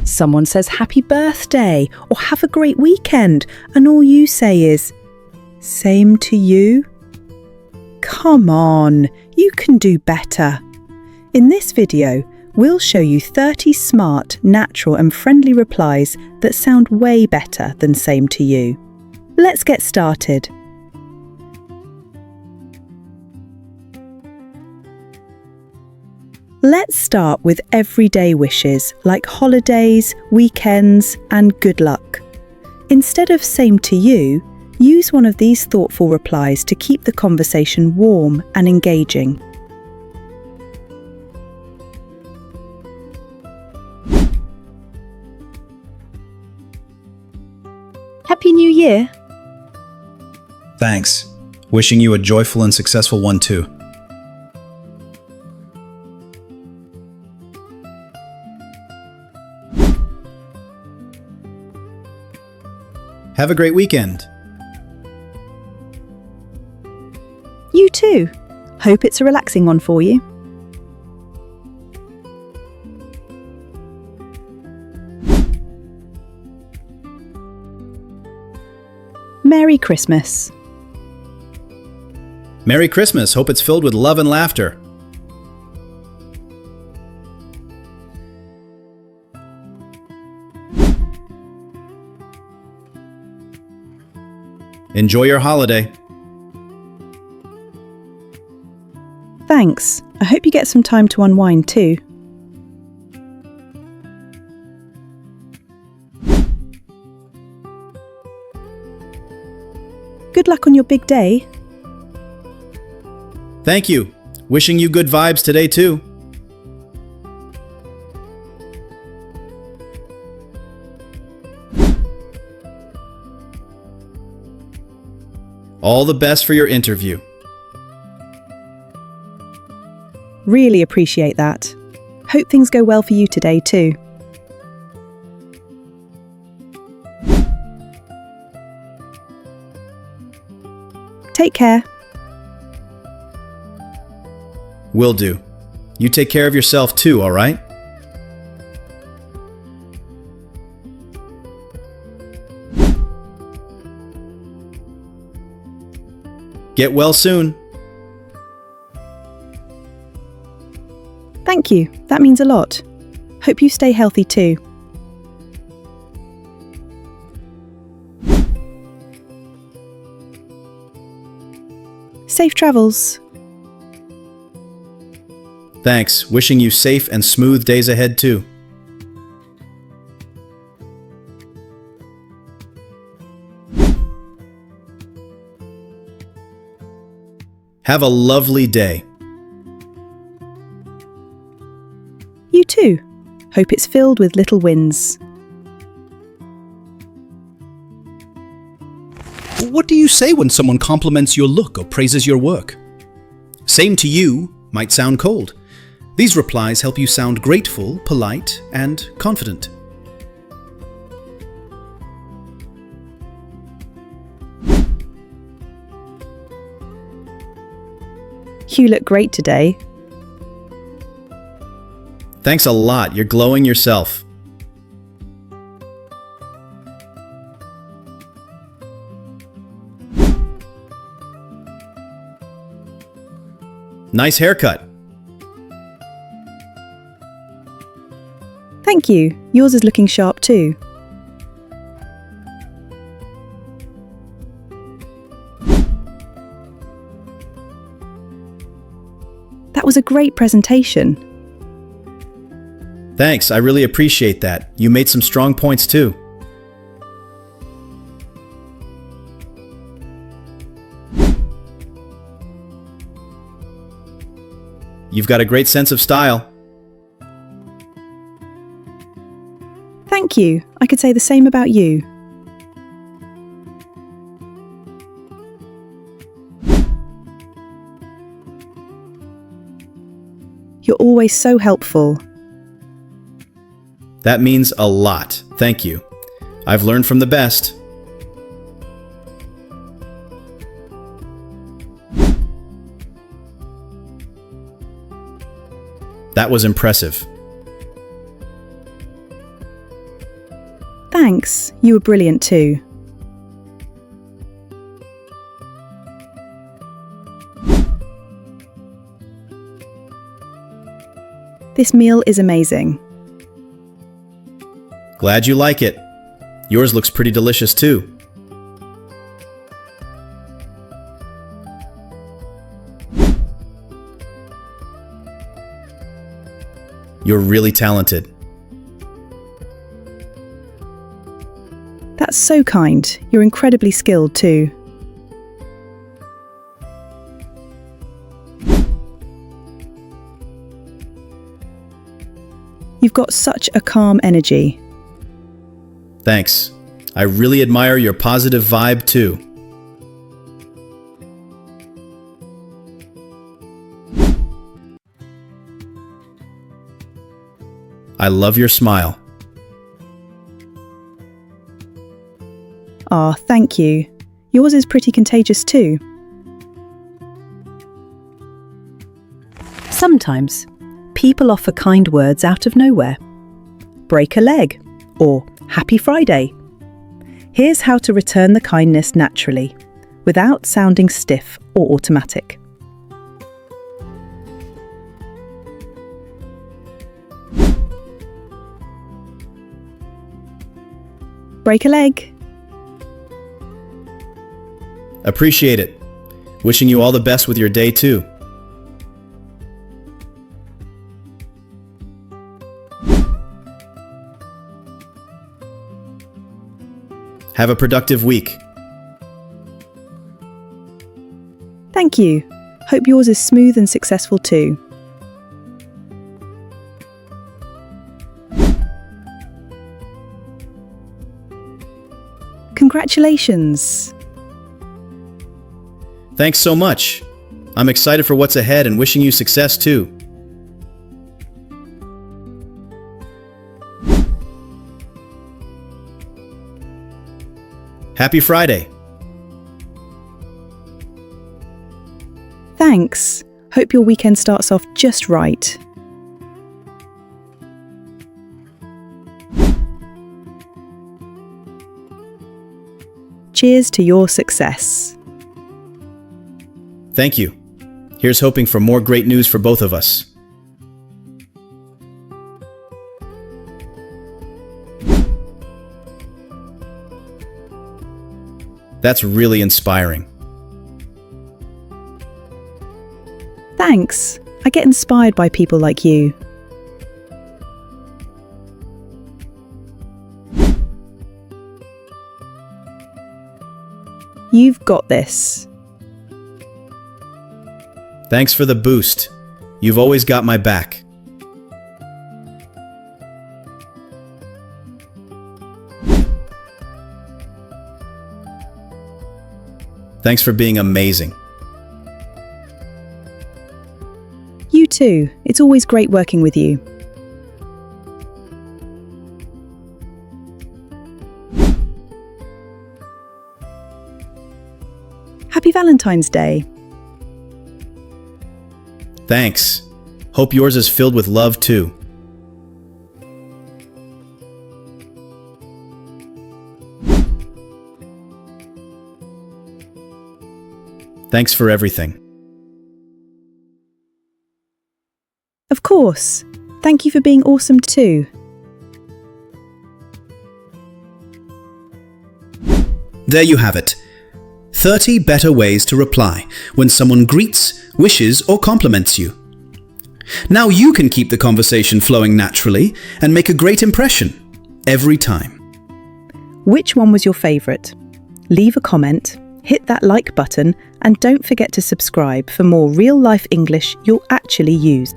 Someone says happy birthday or have a great weekend, and all you say is, same to you? Come on, you can do better. In this video, we'll show you 30 smart, natural and friendly replies that sound way better than same to you. Let's get started. Let's start with everyday wishes like holidays, weekends, and good luck. Instead of same to you, use one of these thoughtful replies to keep the conversation warm and engaging. Happy New Year! Thanks. Wishing you a joyful and successful one too. Have a great weekend. You too. Hope it's a relaxing one for you. Merry Christmas. Merry Christmas. Hope it's filled with love and laughter. Enjoy your holiday. Thanks. I hope you get some time to unwind too. Good luck on your big day. Thank you. Wishing you good vibes today too. All the best for your interview. Really appreciate that. Hope things go well for you today too. Take care. Will do. You take care of yourself too, all right? Get well soon. Thank you. That means a lot. Hope you stay healthy too. Safe travels. Thanks. Wishing you safe and smooth days ahead too. Have a lovely day. You too. Hope it's filled with little wins. What do you say when someone compliments your look or praises your work? Same to you might sound cold. These replies help you sound grateful, polite, and confident. You look great today. Thanks a lot. You're glowing yourself. Nice haircut. Thank you. Yours is looking sharp too. That was a great presentation. Thanks. I really appreciate that. You made some strong points too. You've got a great sense of style. Thank you. I could say the same about you. You're always so helpful. That means a lot. Thank you. I've learned from the best. That was impressive. Thanks, you were brilliant too. This meal is amazing. Glad you like it. Yours looks pretty delicious too. You're really talented. That's so kind. You're incredibly skilled too. You've got such a calm energy. Thanks. I really admire your positive vibe too. I love your smile. Ah, thank you. Yours is pretty contagious too. Sometimes, people offer kind words out of nowhere. Break a leg, or Happy Friday. Here's how to return the kindness naturally, without sounding stiff or automatic. Break a leg. Appreciate it. Wishing you all the best with your day too. Have a productive week. Thank you. Hope yours is smooth and successful too. Congratulations. Thanks so much. I'm excited for what's ahead and wishing you success too. Happy Friday. Thanks. Hope your weekend starts off just right. Cheers to your success. Thank you. Here's hoping for more great news for both of us. That's really inspiring. Thanks. I get inspired by people like you. You've got this. Thanks for the boost. You've always got my back. Thanks for being amazing. You too. It's always great working with you. Happy Valentine's Day. Thanks. Hope yours is filled with love too. Thanks for everything. Of course. Thank you for being awesome too. There you have it. 30 better ways to reply when someone greets, wishes, or compliments you. Now you can keep the conversation flowing naturally and make a great impression every time. Which one was your favourite? Leave a comment, hit that like button, and don't forget to subscribe for more real-life English you'll actually use.